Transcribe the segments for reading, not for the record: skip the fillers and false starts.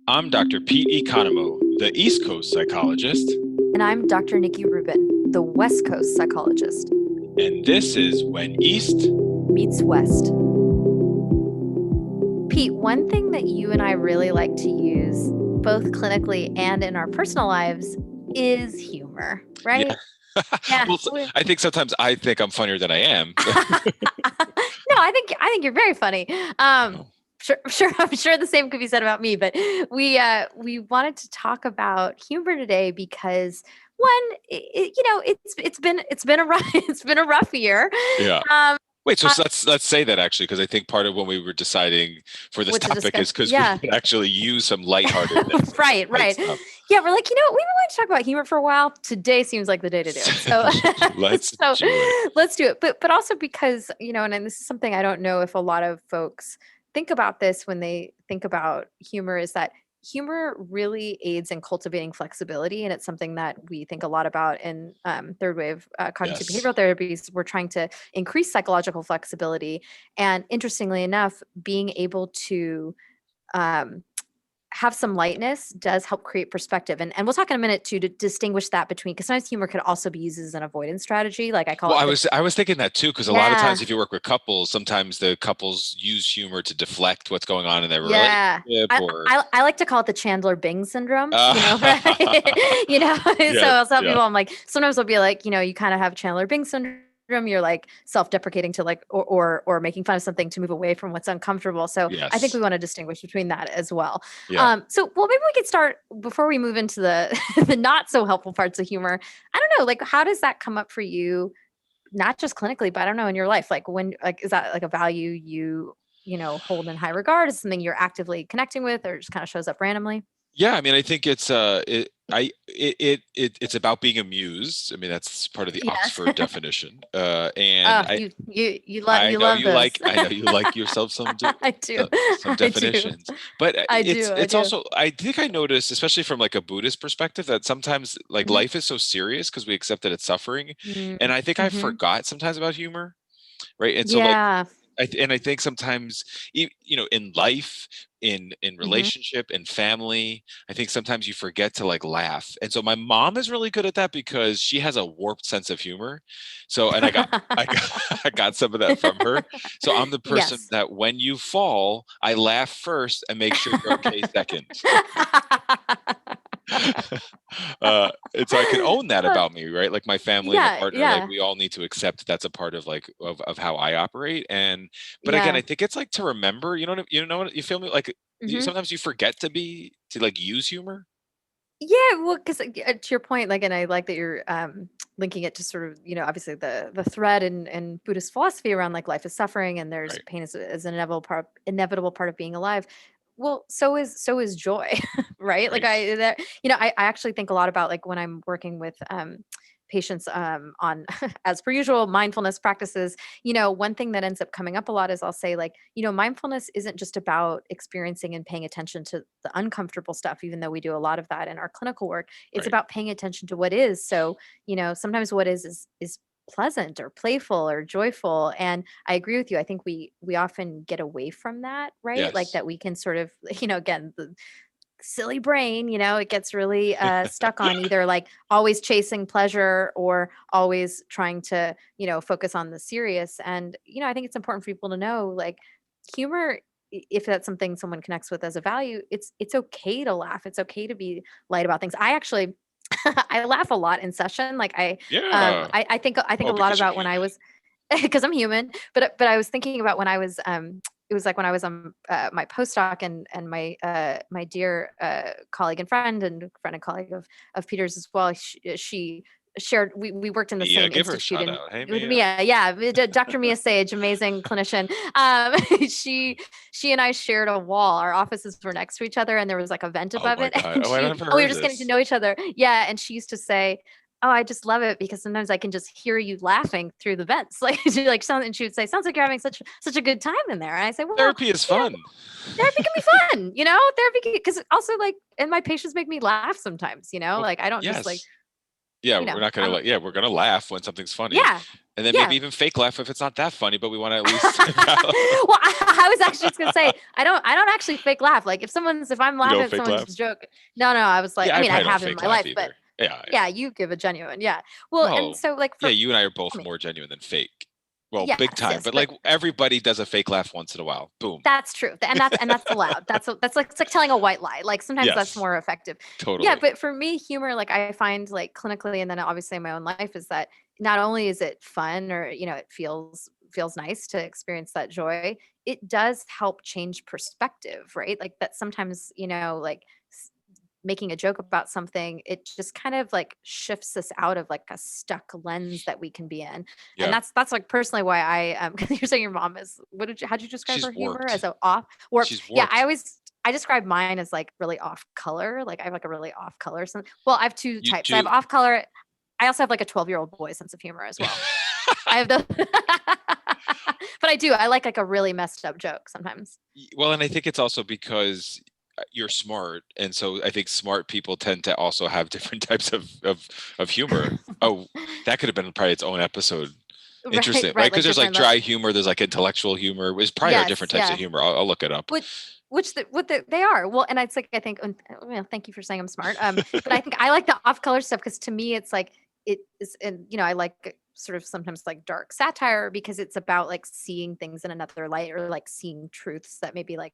I'm Dr. Pete Economo, the East Coast psychologist, And I'm Dr. Nikki Rubin, the West Coast psychologist. and this is When East Meets West. Pete, one thing that you and I really like to use, both clinically and in our personal lives, is humor, Yeah. right? Yeah. Well, I think sometimes I think I'm funnier than I am. No, I think you're very funny. Oh, I'm sure the same could be said about me, but we wanted to talk about humor today because one, it's been a rough it's been a rough year. yeah. Um, Wait, so uh, let's say that actually, because I think part of when we were deciding for this what to topic is discuss? because we Yeah. could actually use some lightheartedness and some Right, light right. stuff. Yeah, we're like, we've been wanting to talk about humor for a while. Today seems like the day to do it. So, Let's so do it. let's do it. But also because, and this is something I don't know if a lot of folks think about this when they think about humor, is that humor really aids in cultivating flexibility. And it's something that we think a lot about in third wave cognitive Yes. behavioral therapies. We're trying to increase psychological flexibility. And interestingly enough, being able to um, have some lightness does help create perspective. And we'll talk in a minute too to distinguish that between, because sometimes humor could also be used as an avoidance strategy. Like I call Well, it I the, was I was thinking that too, because a lot of yeah, times if you work with couples, sometimes the couples use humor to deflect what's going on in their yeah. relationship I, or I like to call it the Chandler Bing syndrome, right? So yeah, I'll tell yeah. people, I'm like, sometimes I'll be like, you kind of have Chandler Bing syndrome. You're like self-deprecating to like, or making fun of something to move away from what's uncomfortable. So I think we Yes. want to distinguish between that as well. Yeah. So maybe we could start before we move into the the not so helpful parts of humor. I don't know, like how does that come up for you, not just clinically, but I don't know, in your life? Like when, like, is that like a value hold in high regard? Is it something you're actively connecting with, or just kind of shows up randomly? Yeah, I mean, I think it's about being amused. I mean, that's part of the Yes. Oxford definition. And Oh, you love I you know love you those. like I know you like yourself I do. some I do. definitions, but I it's do. I it's do. also I think I noticed, especially from like a Buddhist perspective, that sometimes like Mhm. life is so serious because we accept that it's suffering, Mm, and I think I mhm. forgot sometimes about humor, right? And so like Yeah. and I think sometimes in life, in Mhm. relationship, in family, I think sometimes you forget to like laugh. And so my mom is really good at that because she has a warped sense of humor. So and I got I got some of that from her. So I'm the person Yes. that when you fall, I laugh first and make sure you're okay second. And so I can own that about me, right? Like my family, my Yeah, partner, like yeah, we all need to accept that that's a part of like of how I operate. And but again, I yeah. think it's like to remember, what you feel me? Like Mhm. sometimes you forget to like use humor. Yeah, well, 'cause, to your point, like, and I like that you're, linking it to sort of, obviously the thread in Buddhist philosophy around, like, life is suffering and there's Right. pain as an inevitable part of being alive. Well, so is joy, right? Like, Right. I actually think a lot about, like, when I'm working with, patients, on, as per usual, mindfulness practices. One thing that ends up coming up a lot is I'll say, like, mindfulness isn't just about experiencing and paying attention to the uncomfortable stuff, even though we do a lot of that in our clinical work. It's Right. about paying attention to what is. So, sometimes what is pleasant or playful or joyful. And I agree with you. I think we often get away from that, right? Like Yes. that we can sort of, again, the silly brain, it gets really stuck on either like always chasing pleasure or always trying to, focus on the serious. And, I think it's important for people to know, like, humor, if that's something someone connects with as a value, it's okay to laugh. It's okay to be light about things. I actually I laugh a lot in session. Like Yeah. I think Oh, a lot because you're about when I human. was because I'm human. But I was thinking about when I was it was like when I was on my postdoc, and my dear colleague and friend and colleague of Peter's as well. She shared, we worked in the Mia, same give her a institute, shout and out. Hey, with Mia. Mia, yeah, Dr. Mia Sage, amazing clinician. She she and I shared a wall. Our offices were next to each other, and there was like a vent Oh above my it. God. And Oh, I never we heard were just getting to this. know each other. Yeah, and she used to say, "Oh, I just love it because sometimes I can just hear you laughing through the vents." Like she would say, "Sounds like you're having such a good time in there." And I say, "Well, Therapy is you know, fun. therapy can be fun, therapy because also like, and my patients make me laugh sometimes, Well, like I don't just like, yes. Yeah, you we're know, not gonna I'm like. Yeah, we're gonna laugh when something's funny, yeah. and then maybe Yeah. even fake laugh if it's not that funny. But we want to at least. Well, I was actually just gonna say I don't actually fake laugh. Like if I'm You laughing don't at fake someone's laugh. joke, no, I was like, Yeah, I I mean, I probably don't have in fake my laugh life, but either. Yeah, yeah. yeah, you give a genuine, yeah. Well, and Well, so like yeah, for you and I are both tell me, more genuine than fake. Well, big yes, time. yes, But but like everybody does a fake laugh once in a while. Boom. that's true, and that's allowed. That's like it's like telling a white lie. Like sometimes that's Yes, more effective. Yeah, totally. but for me, humor, like I find like clinically, and then obviously in my own life, is that not only is it fun or it feels nice to experience that joy, it does help change perspective, right? Like that sometimes like making a joke about something, it just kind of like shifts us out of like a stuck lens that we can be in. And Yeah, that's like personally why because you're saying your mom is how'd you describe she's her humor as warped. a off warped? She's Yeah, warped. I describe mine as like really off color. Like I have like a really off color. Well, I have two You types. I have do. off color. I also have like a 12-year-old boy sense of humor as well. I have the but I do. I like a really messed up joke sometimes. Well, and I think it's also because you're smart, and so I think smart people tend to also have different types of humor. Oh, that could have been probably its own episode. Right, Interesting, right? right. Because Like there's like different dry humor, there's like intellectual humor. There's probably are yes, different types of yeah. humor. I'll look it up. They are. Well, and it's like I think well, thank you for saying I'm smart. But I think I like the off color stuff because to me it's like it is and I like sort of sometimes like dark satire because it's about like seeing things in another light or like seeing truths that maybe like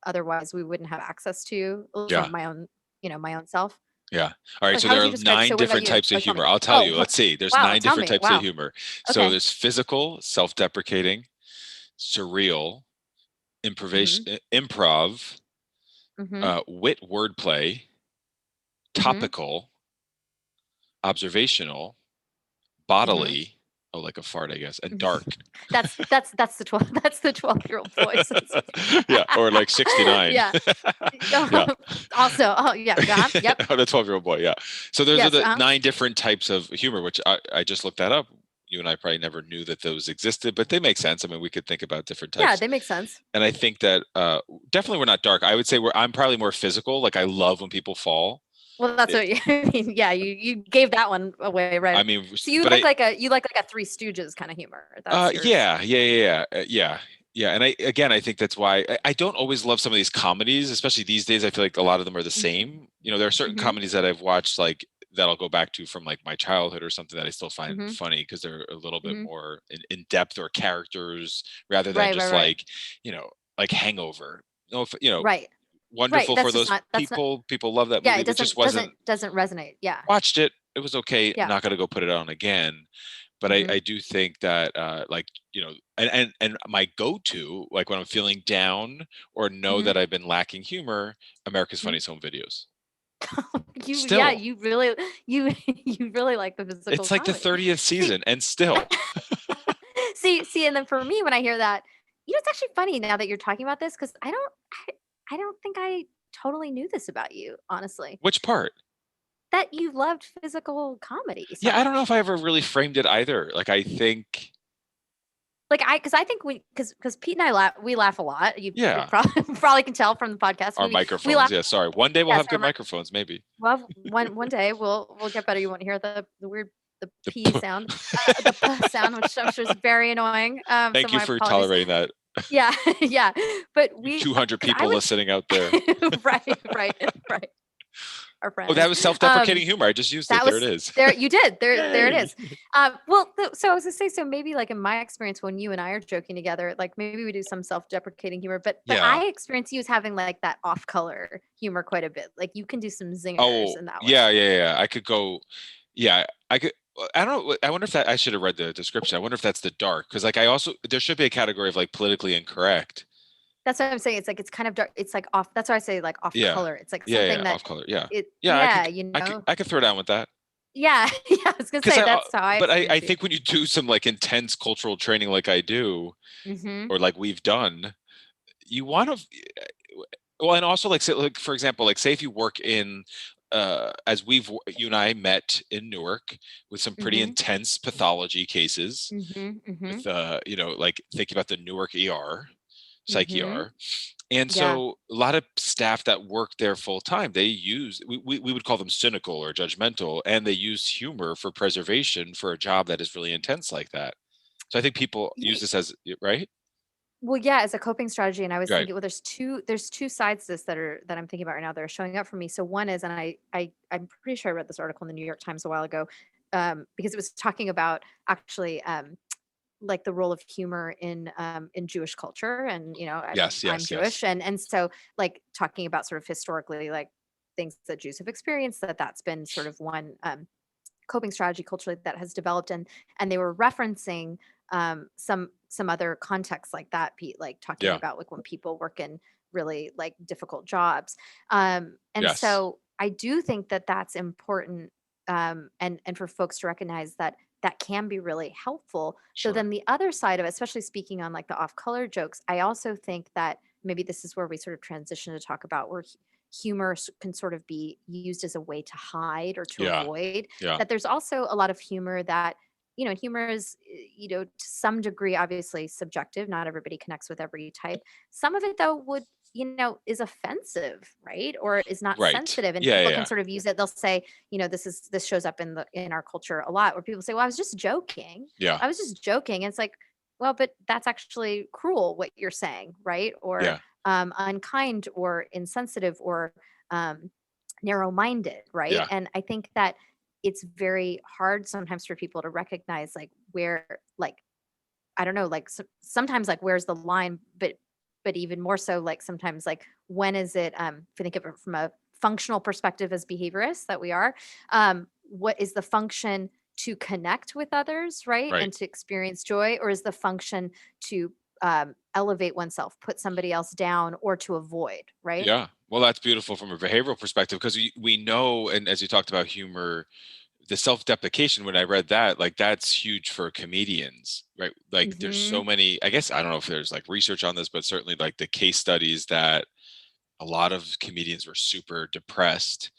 otherwise we wouldn't have access to Yeah. from my own, my own self. Yeah. All right. Like So how there would you are describe nine so what about different you? types of Oh, tell humor. me. I'll tell you. Oh, Let's see. There's wow, nine tell different me. types of Wow. humor. So Okay. there's physical, self-deprecating, surreal, Mhm. improv, Mhm. wit, wordplay, Mhm. topical, observational, Mhm. bodily. Oh, like a fart, I guess, and dark. That's the 12 that's the 12-year-old voice. Yeah, or like 69. Yeah. Yeah. Also, oh, yeah, yep. On a 12-year-old boy, yeah. So those are Yes, the nine different types of humor, which I just looked that up. You and I probably never knew that those existed, but they make sense. I mean, we could think about different Yeah, types. they make sense. And I think that definitely we're not dark. I would say I'm probably more physical. Like I love when people fall. Well, that's It- what you I mean, yeah, you gave that one away, I right. mean, So you but like a Three Stooges kinda humor. That's yours. yeah. And I think that's why I don't always love some of these comedies, especially these days. I feel like a lot of them are the Mhm. same. There are certain Mhm. comedies that I've watched like that I'll go back to from like my childhood or something that I still find Mhm. funny because they're a little bit Mhm. more in depth or characters rather than Right, right, just right. you know, like Hangover. No, if, Right. Right, wonderful for that's just those not that's not people. People love that yeah, movie, it but just doesn't resonate. Yeah. watched it. It was okay. Yeah. Not gonna go put it on again. But I Mhm. do think that like, and my go-to, like when I'm feeling down or know Mhm. that I've been lacking humor, America's Mhm. Funniest Home Videos. Yeah, Still, you really like the physical it's like the comedy. 30th See season and still. see, and then for me, when I hear that, it's actually funny now that you're talking about this because I don't think I totally knew this about you, honestly, Which part? that you loved physical comedy so Yeah, I don't know much. if I ever really framed it either. Like I think, Like because I think because Pete and I we laugh a lot. You yeah, probably can tell from the podcast. our We microphones. laugh. Yeah, sorry. One day we'll Yes, have good microphones, maybe. well, one day we'll get better. You won't hear the weird the p The sound, the p sound, which I'm sure is very annoying. So Thank you my for apologies. tolerating that. Yeah, yeah. But You we 200 because I people would listening out there. right. Our Oh, that friends. was self-deprecating humor. I just used it. That There it was is. there. You did there. It Yay. is. Well, so I was gonna say, so maybe like in my experience when you and I are joking together, like maybe we do some self-deprecating humor, but Yeah. I experience you as having like that off-color humor quite a bit. Like you can do some zingers Oh, in that way. yeah. I could go. Yeah, I could. I don't know. I wonder if that I should have read the description. I wonder if that's the dark because like I also there should be a category of like politically incorrect. That's what I'm saying. It's like it's kind of dark. It's like off. That's why I say like off Yeah. color. It's like something that Off color. Yeah. it. Yeah, Yeah, I could throw down with that. Yeah, yeah. I was gonna Because say that's how I but I experience you. think when you do some like intense cultural training like I do, Mhm. or like we've done, you want to well, and also like for example, like say if you work in as you and I met in Newark with some pretty Mhm. intense pathology cases Mhm. Mhm. with like thinking about the Newark ER, psych Mhm. ER. And Yeah. so a lot of staff that work there full time, they use we would call them cynical or judgmental, and they use humor for preservation for a job that is really intense like that. So I think people use Ye this as right? Well, yeah, as a coping strategy, and I was Right. thinking, well, there's two sides to this that I'm thinking about right now that are showing up for me. So one is, and I'm pretty sure I read this article in the New York Times a while ago, because it was talking about actually like the role of humor in Jewish culture, and Yes, I'm yes, yes. Jewish, and so like talking about sort of historically like things that Jews have experienced, that's been sort of one coping strategy culturally that has developed, and they were referencing some other contexts like that, Pete, like talking Yeah. about like when people work in really like difficult jobs, and Yes. so I do think that that's important, and for folks to recognize that that can be really helpful. So Sure. then the other side of it, especially speaking on like the off color jokes, I also think that maybe this is where we sort of transition to talk about where humor can sort of be used as a way to hide or to Yeah. avoid. Yeah. That there's also a lot of humor that, humor is, to some degree, obviously subjective. Not everybody connects with every type. Some of it, though, would, is offensive, right? Or is not Right. sensitive. And Yeah, yeah, people can yeah. sort of use it. They'll say, this shows up in our culture a lot where people say, well, I was just joking. Yeah. I was just joking. And it's like, well, but that's actually cruel what you're saying, right? Or Yeah. unkind or insensitive or um, narrow-minded, right? Yeah. And I think that it's very hard sometimes for people to recognize like where, like, I don't know, like sometimes like where's the line, but even more so like sometimes like when is it, if you think of it from a functional perspective as behaviorists that we are, what is the function to connect with others, right? Right. And to experience joy, or is the function to elevate oneself, put somebody else down, or to avoid, right? Yeah. Well, that's beautiful from a behavioral perspective because we know, and as you talked about humor, the self-deprecation, when I read that, like that's huge for comedians, right? Like there's so Hmm. many, I guess I don't know if there's like research on this, but certainly like the case studies that a lot of comedians were super depressed.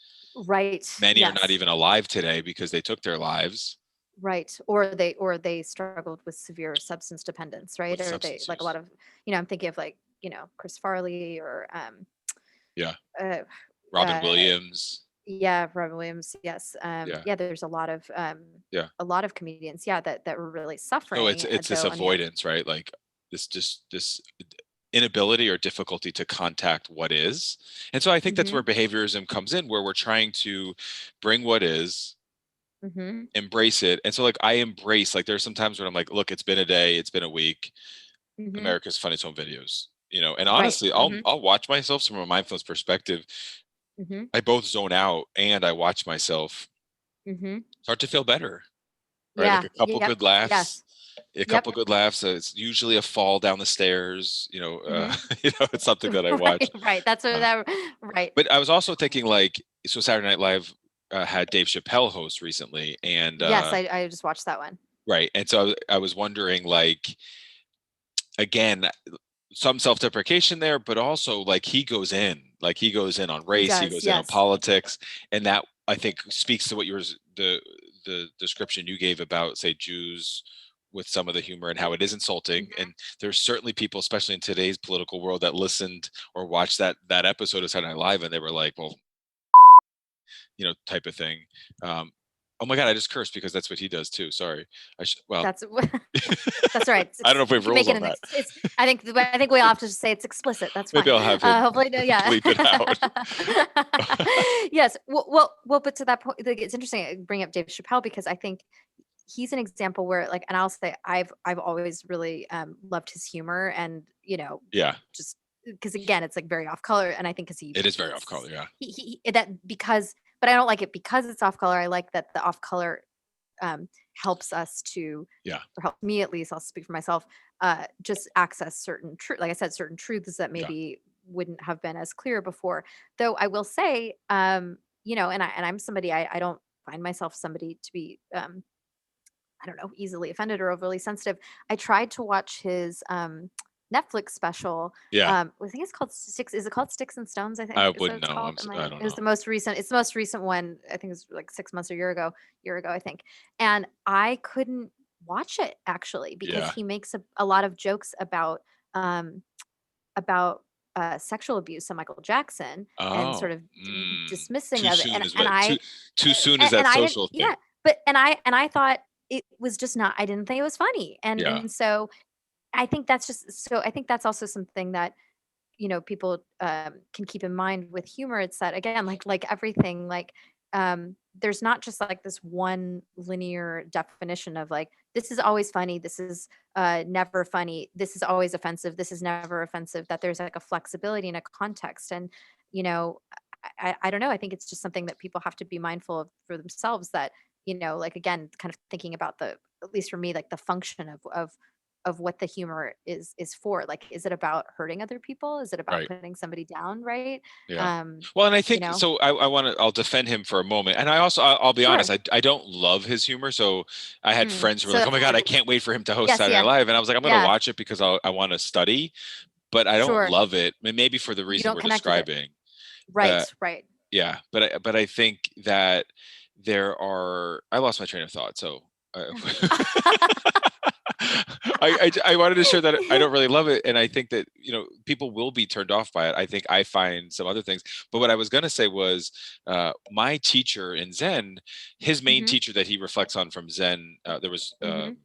Right. Many are not Yes. even alive today because they took their lives Right. Or they struggled with severe substance dependence, right? with Or they substance like a use. lot of, I'm thinking of like, Chris Farley or Yeah. uh, Robin uh Williams. yeah, Robin Williams. Yes. Yeah. Yeah, there's Yeah. a lot of comedians, yeah, that were really So it's suffering, it's this though on the avoidance, right? Like this inability or difficulty to contact what is. And so I think that's where Mhm. behaviorism comes in, where we're trying to bring what is, Mhm. embrace it. And so like I embrace, like there's some times when I'm like, look, it's been a day, it's been a week, Mhm. America's Funniest Home Videos. And Right. honestly, I'll Mhm. I'll watch myself from a mindfulness perspective. Mhm. I both zone out and I watch myself Mhm. start to feel better, right? Like Yeah. a couple Yep. good laughs, Yes. a Yep. couple good laughs. It's usually a fall down the stairs. Mhm. It's something that I watch. Right. Right. That's what Uh, that right. but I was also thinking like, so Saturday Night Live had Dave Chappelle host recently, and Yes, I just watched that one. right, and so I was wondering like, again, some self-deprecation there, but also like he goes in on He race, he does. goes in on Yes. politics, and that I think speaks to what yours the description you gave about say Jews with some of the humor and how it is insulting. Mhm. And there's certainly people, especially in today's political world, that listened or watched that episode of Saturday Night Live and they were like, well, type of thing. Oh my god, I just cursed because that's what he does too. Sorry. Well, That's that's right. I don't know if we We have can rules make it on an that. it's I think we all have to just say it's explicit. That's Maybe fine. I'll have him Hopefully, no, yeah. bleep it out. Yes. Well, but to that point, like, it's interesting I bring up Dave Chappelle because I think he's an example where like, and I'll say I've always really loved his humor, and Yeah, just because again it's like very off color, and I think because it is very off color. Yeah, that because, but I don't like it because it's off color. I like that the off color helps us to, yeah, or help me at least, I'll speak for myself, just access certain truth, like I said, certain truths that yeah, maybe wouldn't have been as clear before. Though I will say, and I'm somebody, I don't find myself somebody to be, I don't know, easily offended or overly sensitive. I tried to watch his Netflix special. yeah. I think it's called Sticks. Is it called Sticks and Stones? I think I is that what wouldn't it's know. called. I don't It was know. the most recent. It's the most recent one. I think it was like 6 months or year ago, I think. And I couldn't watch it actually because Yeah, he makes a lot of jokes um, about sexual abuse on Michael Jackson and sort Oh, of dismissing too of it. soon is And what too soon is and that I didn't, social thing. yeah, but and I thought it was just not, I didn't think it was funny. Yeah, And so I think that's just, so I think that's also something that, people can keep in mind with humor. It's that, again, like everything, like there's not just like this one linear definition of like, this is always funny, this is never funny, this is always offensive, this is never offensive. That there's like a flexibility and a context. And you know I don't know, I think it's just something that people have to be mindful of for themselves. That like, again, kind of thinking about the, at least for me, like the function of what the humor is for. Like, is it about hurting other people? Is it about right. putting somebody down, right? Yeah. um Well, and I you think know so. I'll defend him for a moment, and I also I'll be honest. Sure. I don't love his humor. So I had friends who were So like, "Oh that's my god, I can't wait for him to host yes, Saturday Night yeah, Live," and I was like, "I'm going to yeah, watch it because I want to study, but I don't sure. love it. I mean, maybe for the You reason don't we're connect with it. describing." Right, Uh, right. yeah, but I think that there are. I lost my train of thought. So. I wanted to share that I don't really love it, and I think that people will be turned off by it. I think I find some other things, but what I was going to say was my teacher in Zen, his main Mhm, teacher that he reflects on from Zen. There was mhm,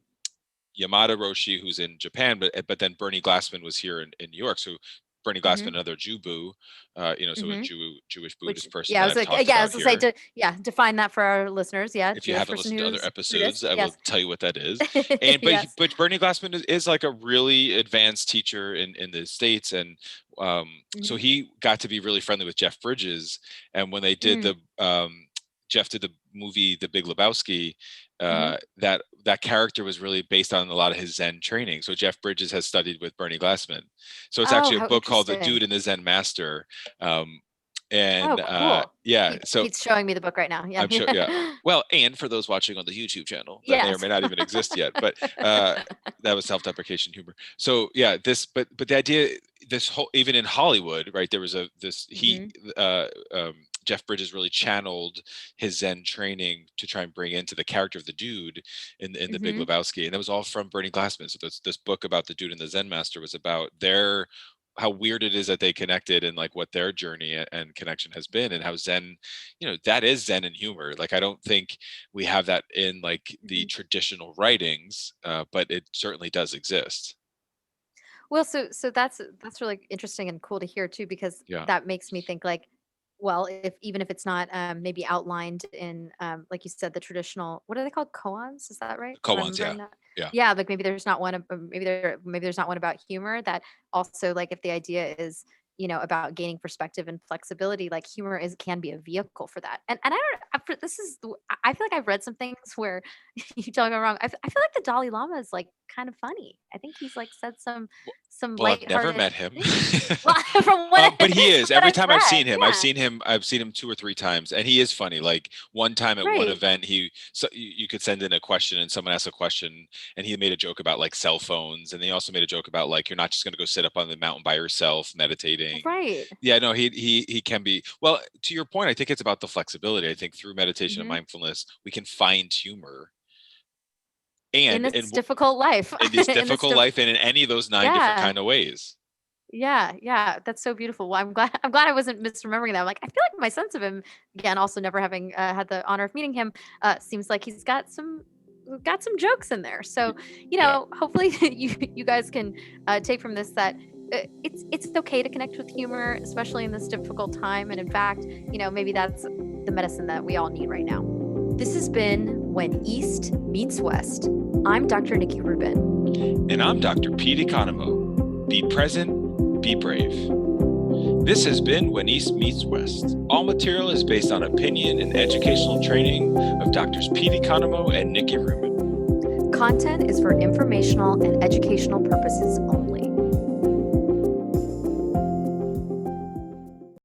Yamada Roshi, who's in Japan, but then Bernie Glassman was here in New York. So Bernie Glassman, mhm, another Jew, so a mhm. Jewish Which, Buddhist person yeah, I that was I've like, talked yeah, I was about gonna say, here. yeah, define that for our listeners. Yeah, If you Jewish haven't person listened to other who's episodes, Buddhist. I will Yes. tell you what that is. And Yes. but Bernie Glassman is like a really advanced teacher in the States, and so Mhm, he got to be really friendly with Jeff Bridges. And when they did mm, the Jeff did the movie The Big Lebowski, mhm. that character was really based on a lot of his Zen training. So Jeff Bridges has studied with Bernie Glassman. So it's Oh, actually a how book called The interesting. Dude and the Zen Master. Um, Oh, and cool. yeah, so He's showing me the book right now. Yeah. I'm sure, yeah. Well, and for those watching on the YouTube channel that may or Yes. may not even exist yet, but that was self-deprecation humor. So yeah, but the idea, this whole, even in Hollywood, right? There was Mhm, uh, um, Jeff Bridges really channeled his Zen training to try and bring into the character of the dude in the Big mhm. Lebowski, and that was all from Bernie Glassman. So this book about the dude and the Zen master was about their how weird it is that they connected, and like what their journey and connection has been, and how Zen, that is Zen and humor. Like I don't think we have that in like the Mhm. traditional writings, but it certainly does exist. Well, so that's really interesting and cool to hear too, because Yeah, that makes me think like, well, if even if it's not maybe outlined in like you said, the traditional, what are they called, koans? Is that right? Am I koans. Yeah, remembering that? yeah. Yeah, like maybe there's not one, maybe there's not one about humor. That also, like, if the idea is about gaining perspective and flexibility, like humor is can be a vehicle for that. And I don't. This is I feel like I've read some things where you tell me if I'm wrong. I feel like the Dalai Lama is like kind of funny. I think he's like said some Well, I've never lighthearted met him. things. Well, from what But he from is. what Every I've time read, yeah, I've seen him 2 or 3 times, and he is funny. Like one time at one right, event, you could send in a question, and someone asked a question, and he made a joke about like cell phones, and he also made a joke about like you're not just going to go sit up on the mountain by yourself meditating. right. Yeah, no, he can be. Well, to your point, I think it's about the flexibility. I think through meditation and Hmm. mindfulness, we can find humor, In and this difficult life, in this in this difficult life, and in any of those 9 different yeah. kind of ways. Yeah, yeah, that's so beautiful. Well, I'm glad I wasn't misremembering that. Like, I feel like my sense of him, again, also never having had the honor of meeting him, seems like he's got some jokes in there. So, Yeah. hopefully you guys can take from this that it's okay to connect with humor, especially in this difficult time. And in fact, maybe that's the medicine that we all need right now. This has been When East Meets West. I'm Dr. Nikki Rubin. And I'm Dr. Pete Economo. Be present, be brave. This has been When East Meets West. All material is based on opinion and educational training of Doctors Pete Economo and Nikki Rubin. Content is for informational and educational purposes only.